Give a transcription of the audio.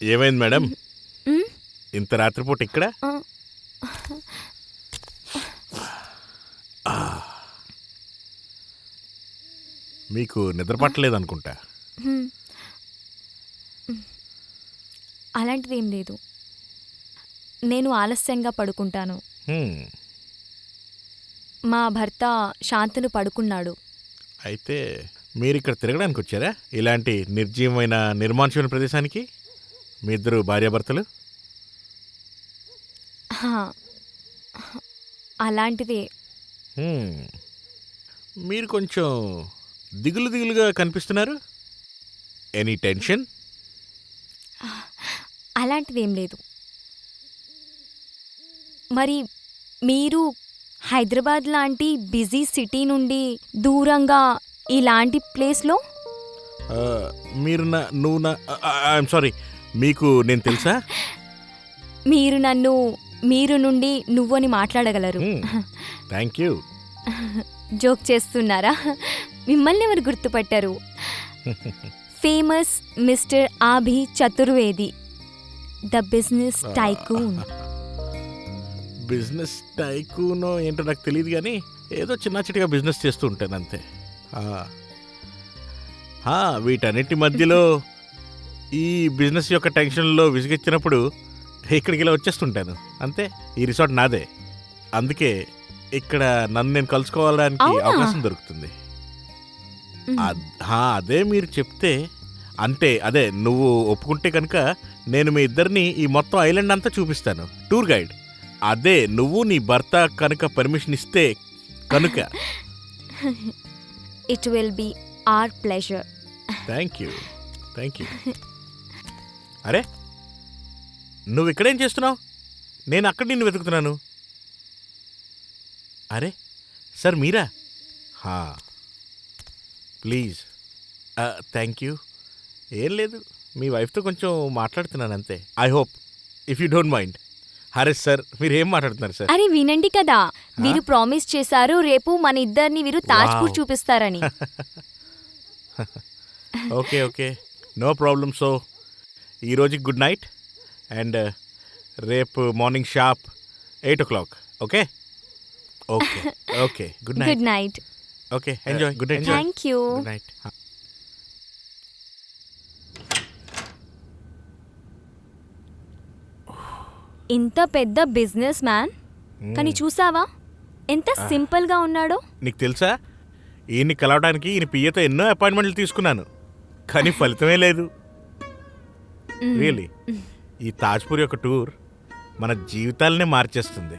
ఏమైంది మేడం? మ్, ఇంత రాత్రిపూట ఇక్కడ? ఆ, మీకు నిద్ర పట్టలేదనుకుంటా. మ్, అలాంటిది ఏం లేదు. నేను ఆలస్యంగా పడుకుంటాను. హ్మ్, మా భర్త శాంతను పడుకున్నాడు. అయితే మీరిక్కడ తిరగడానికి వచ్చారా? ఇలాంటి నిర్జీవమైన నిర్మానుష్యమైన ప్రదేశానికి మీ ఇద్దరు భార్యాభర్తలు? హా, అలాంటిదే. హ్మ్, మీరు కొంచెం దిగులు దిగులుగా కనిపిస్తున్నారు. Any tension? అలాంటిదేం లేదు. మరి మీరు హైదరాబాద్ లాంటి బిజీ సిటీ నుండి దూరంగా ఇలాంటి ప్లేస్లో? ఆ, మీరు నా నువ్వు నా ఐఎమ్ సారీ, మీకు నేను తెలుసా? మీరు నన్ను మీరు నుండి నువ్వని మాట్లాడగలరు. Thank you. జోక్ చేస్తున్నారా? మిమ్మల్ని ఎవరు గుర్తుపట్టారు? Famous mister Abhi Chaturvedi, the business tycoon. Business టైకూనో ఏంటో నాకు తెలియదు కానీ ఏదో చిన్న చిటిగా బిజినెస్ చేస్తూ ఉంటాను అంతే. ఆ, వీటన్నిటి మధ్యలో ఈ బిజినెస్ యొక్క టెన్షన్లో విసిగెచ్చినప్పుడు ఇక్కడికి ఇలా వచ్చేస్తుంటాను అంతే. ఈ రిసార్ట్ నాదే, అందుకే ఇక్కడ నన్ను నేను కలుసుకోవడానికి అవునా? అవకాశం దొరుకుతుంది. అదే మీరు చెప్తే, అంటే అదే నువ్వు ఒప్పుకుంటే కనుక నేను మీ ఇద్దరిని ఈ మొత్తం ఐలాండ్ అంతా చూపిస్తాను. Tour guide. అదే నువ్వు నీ భర్త కనుక పర్మిషన్ ఇస్తే కనుక. It will be our pleasure. Thank you, thank you. అరే, నువ్వు ఇక్కడేం చేస్తున్నావు? నేను అక్కడ నిన్ను వెతుకుతున్నాను. అరే సార్, మీరా? ప్లీజ్. Thank you. ఏం లేదు, మీ వైఫ్తో కొంచెం మాట్లాడుతున్నాను అంతే. I hope if you don't mind. అరే సార్, మీరు ఏం మాట్లాడుతున్నారు సార్? అరే వినండి కదా, వీరు ప్రామిస్ చేశారు రేపు మన ఇద్దరిని వీరు తాజ్పూర్ Wow. చూపిస్తారని. Okay okay, no problem. So ఈరోజు గుడ్ నైట్ అండ్ రేపు morning sharp 8 o'clock. Okay okay okay, good night. Good night. Okay, enjoy. Good night. Thank you. Good night. ఇంత పెద్ద బిజినెస్ మ్యాన్, కానీ చూసావా ఎంత సింపుల్ గా ఉన్నాడో? నీకు తెలుసా, ఈయన్ని కలవడానికి ఈయన పియ్యతో ఎన్నో అపాయింట్మెంట్లు తీసుకున్నాను, కానీ ఫలితమే లేదు. రియలీ, ఈ తాజ్పూర్ యొక్క టూర్ మన జీవితాలనే మార్చేస్తుంది.